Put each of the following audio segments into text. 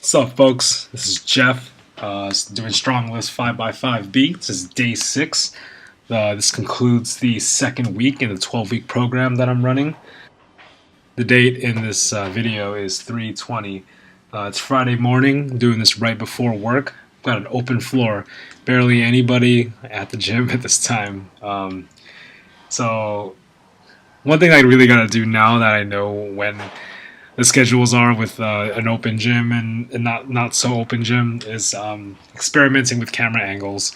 What's up, folks? This is Jeff, doing StrongLifts 5x5B. This is day 6. This concludes the second week in the 12-week program that I'm running. The date in this video is 3/20. It's Friday morning. I'm doing this right before work. I've got an open floor. Barely anybody at the gym at this time. So one thing I really got to do now that I know when the schedules are with an open gym and not so open gym is experimenting with camera angles.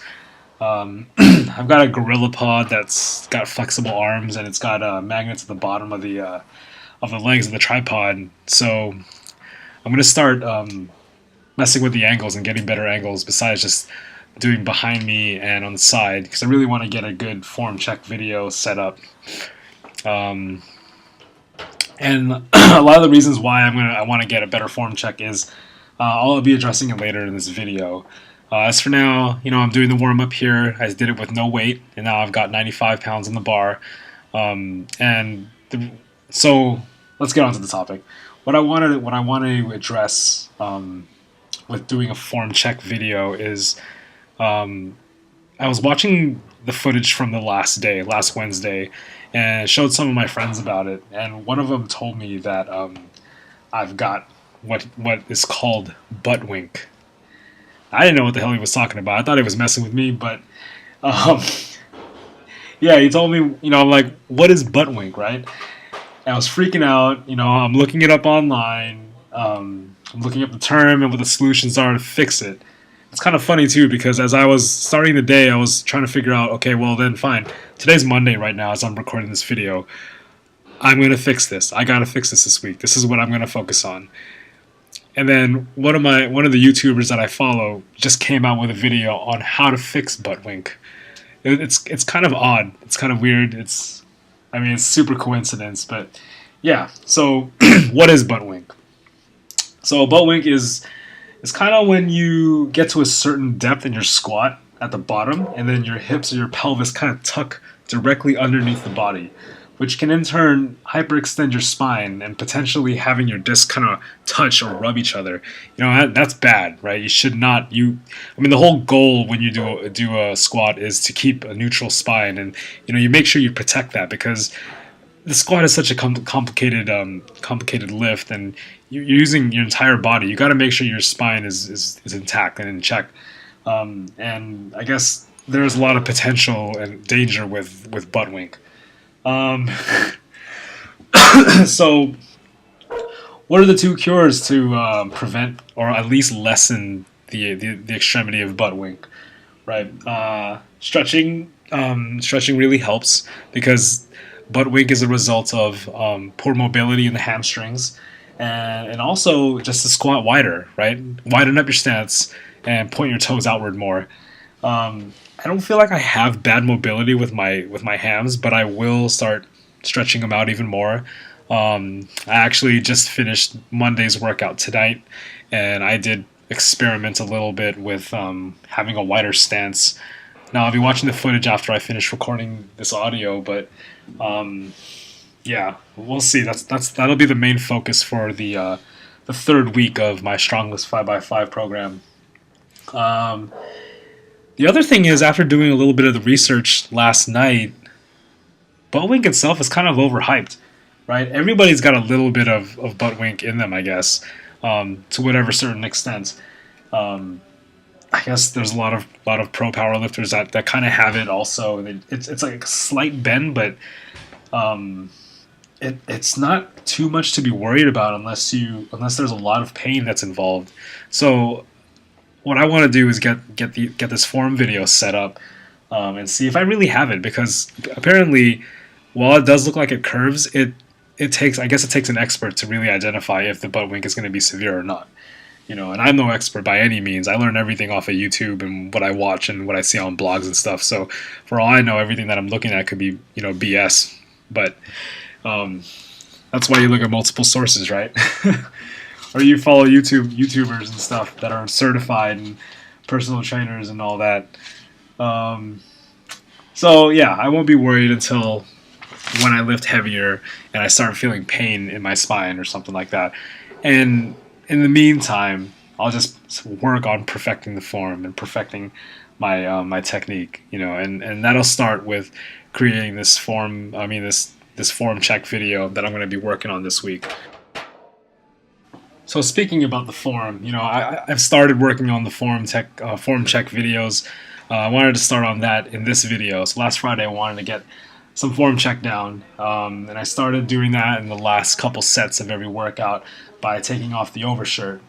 I've got a Gorilla Pod that's got flexible arms and it's got magnets at the bottom of the legs of the tripod. So I'm gonna start messing with the angles and getting better angles besides just doing behind me and on the side, because I really want to get a good form check video set up. And a lot of the reasons why I want to get a better form check is I'll be addressing it later in this video. As for now, I'm doing the warm up here. I did it with no weight, and now I've got 95 pounds in the bar. So let's get on to the topic. What I want to address with doing a form check video is I was watching the footage from the last Wednesday, and showed some of my friends about it, and one of them told me that I've got what is called BuTTWiNK. I didn't know what the hell he was talking about. I thought he was messing with me, but yeah, he told me, I'm like, what is BuTTWiNK, right? And I was freaking out. I'm looking it up online. I'm looking up the term and what the solutions are to fix it. It's kind of funny too, because as I was starting the day, I was trying to figure out, okay, well then fine. Today's Monday right now as I'm recording this video. I'm going to fix this. I got to fix this week. This is what I'm going to focus on. And then one of the YouTubers that I follow just came out with a video on how to fix BuTTWiNK. It's kind of odd. It's kind of weird. It's super coincidence, but yeah. So what is BuTTWiNK? So BuTTWiNK is kind of when you get to a certain depth in your squat at the bottom, and then your hips or your pelvis kind of tuck directly underneath the body, which can in turn hyperextend your spine and potentially having your discs kind of touch or rub each other. That's bad, right? You should not. The whole goal when you do a squat is to keep a neutral spine, and you make sure you protect that, because the squat is such a complicated lift, and you're using your entire body. You got to make sure your spine is intact and in check. And I guess there's a lot of potential and danger with BuTTWiNK. So, what are the two cures to prevent or at least lessen the extremity of BuTTWiNK? Right, stretching really helps, because BuTTWiNK is a result of poor mobility in the hamstrings, and also just to squat wider, right? Widen up your stance and point your toes outward more. I don't feel like I have bad mobility with my hams, but I will start stretching them out even more. I actually just finished Monday's workout tonight, and I did experiment a little bit with having a wider stance. Now I'll be watching the footage after I finish recording this audio, but yeah, we'll see. That'll be the main focus for the third week of my StrongLifts 5x5 program. The other thing is, after doing a little bit of the research last night, BuTTWiNK itself is kind of overhyped, right? Everybody's got a little bit of BuTTWiNK in them, I guess, to whatever certain extent. I guess there's a lot of pro powerlifters that kind of have it also. And it's like a slight bend, but it's not too much to be worried about unless there's a lot of pain that's involved. So what I want to do is get this form video set up and see if I really have it, because apparently, while it does look like it curves, it takes an expert to really identify if the BuTTWiNK is going to be severe or not. And I'm no expert by any means. I learn everything off of YouTube and what I watch and what I see on blogs and stuff. So for all I know, everything that I'm looking at could be BS. But that's why you look at multiple sources, right? Or you follow YouTubers and stuff that are certified and personal trainers and all that. So yeah, I won't be worried until when I lift heavier and I start feeling pain in my spine or something like that. And in the meantime, I'll just work on perfecting the form and perfecting my technique, and that'll start with creating this form. I mean this form check video that I'm going to be working on this week. So speaking about the form, I've started working on the form check videos. I wanted to start on that in this video. So last Friday I wanted to get some form check down, and I started doing that in the last couple sets of every workout by taking off the overshirt.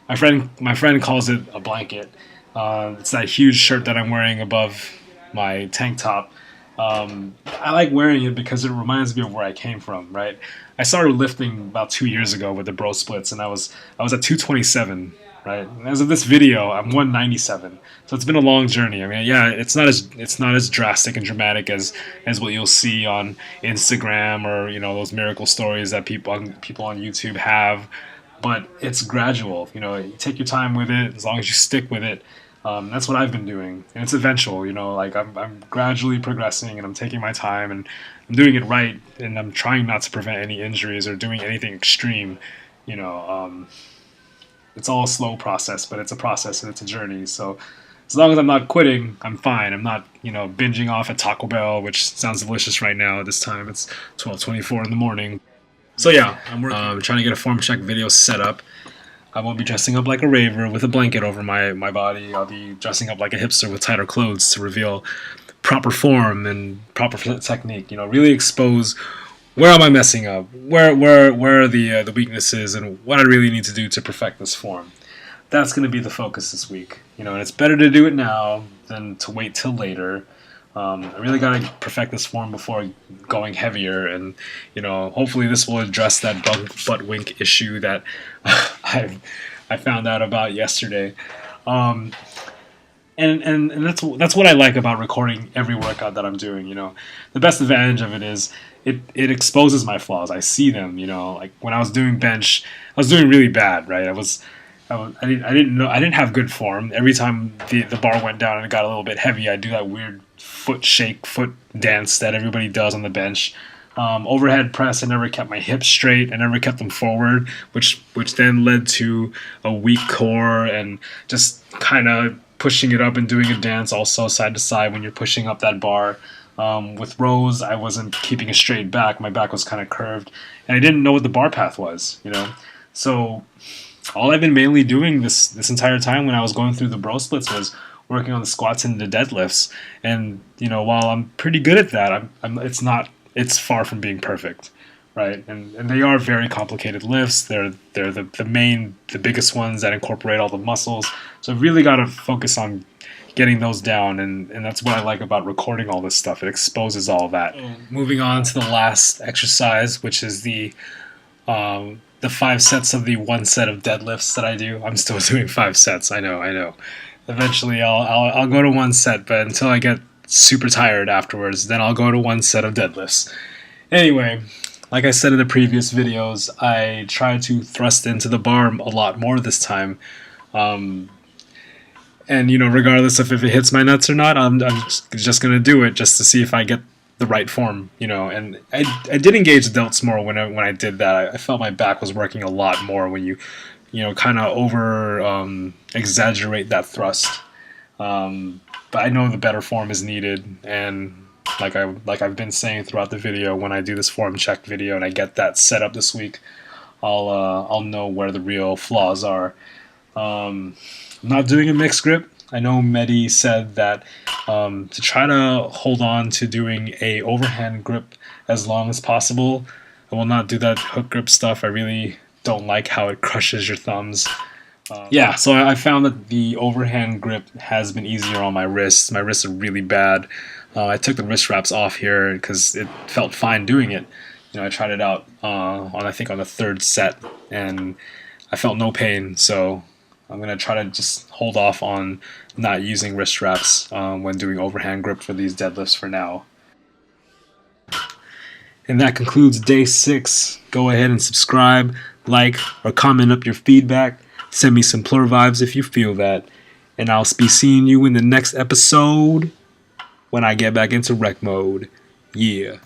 My friend calls it a blanket. It's that huge shirt that I'm wearing above my tank top. I like wearing it because it reminds me of where I came from, right? I started lifting about 2 years ago with the bro splits, and I was at 227, right? And as of this video, I'm 197. So it's been a long journey. I mean, yeah, it's not as drastic and dramatic as what you'll see on Instagram or those miracle stories that people on YouTube have, but it's gradual. You take your time with it as long as you stick with it. That's what I've been doing, and it's eventual. Like I'm gradually progressing, and I'm taking my time, and I'm doing it right, and I'm trying not to prevent any injuries or doing anything extreme. It's all a slow process, but it's a process and it's a journey. So as long as I'm not quitting, I'm fine. I'm not binging off at Taco Bell, which sounds delicious right now at this time. It's 12:24 in the morning. So yeah, I'm trying to get a form check video set up. I won't be dressing up like a raver with a blanket over my body. I'll be dressing up like a hipster with tighter clothes to reveal proper form and proper technique. Really expose where am I messing up, where are the weaknesses, and what I really need to do to perfect this form. That's going to be the focus this week. And it's better to do it now than to wait till later. I really got to perfect this form before going heavier, and hopefully this will address that BuTTWiNk issue that I found out about yesterday. And that's what I like about recording every workout that I'm doing. The best advantage of it is it exposes my flaws. I see them. Like when I was doing bench, I was doing really bad, right? I didn't have good form. Every time the bar went down and it got a little bit heavy, I'd do that weird foot dance that everybody does on the bench. Overhead press, I never kept my hips straight. I never kept them forward, which then led to a weak core and just kind of pushing it up and doing a dance also side to side when you're pushing up that bar. With rows, I wasn't keeping a straight back. My back was kind of curved, and I didn't know what the bar path was. So all I've been mainly doing this entire time when I was going through the bro splits was working on the squats and the deadlifts. And while I'm pretty good at that, it's far from being perfect, right? And they are very complicated lifts. They're the biggest ones that incorporate all the muscles. So I've really got to focus on getting those down, and that's what I like about recording all this stuff. It exposes all that. Moving on to the last exercise, which is the 5 sets of the 1 set of deadlifts that I do. I'm still doing 5 sets. I know. Eventually, I'll go to 1 set, but until I get super tired afterwards, then I'll go to 1 set of deadlifts. Anyway, like I said in the previous videos, I try to thrust into the bar a lot more this time. And regardless of if it hits my nuts or not, I'm just gonna do it just to see if I get the right form, and I did engage the delts more when I did that. I felt my back was working a lot more when you kind of over exaggerate that thrust. But I know the better form is needed, and like I've been saying throughout the video, when I do this form check video and I get that set up this week, I'll know where the real flaws are. I'm not doing a mixed grip. I know Mehdi said that to try to hold on to doing a overhand grip as long as possible. I will not do that hook grip stuff. I really don't like how it crushes your thumbs. So I found that the overhand grip has been easier on my wrists. My wrists are really bad. I took the wrist wraps off here because it felt fine doing it. I tried it out on the 3rd set, and I felt no pain. So I'm going to try to just hold off on not using wrist wraps when doing overhand grip for these deadlifts for now. And that concludes day 6. Go ahead and subscribe, like, or comment up your feedback. Send me some plur vibes if you feel that. And I'll be seeing you in the next episode when I get back into rec mode. Yeah.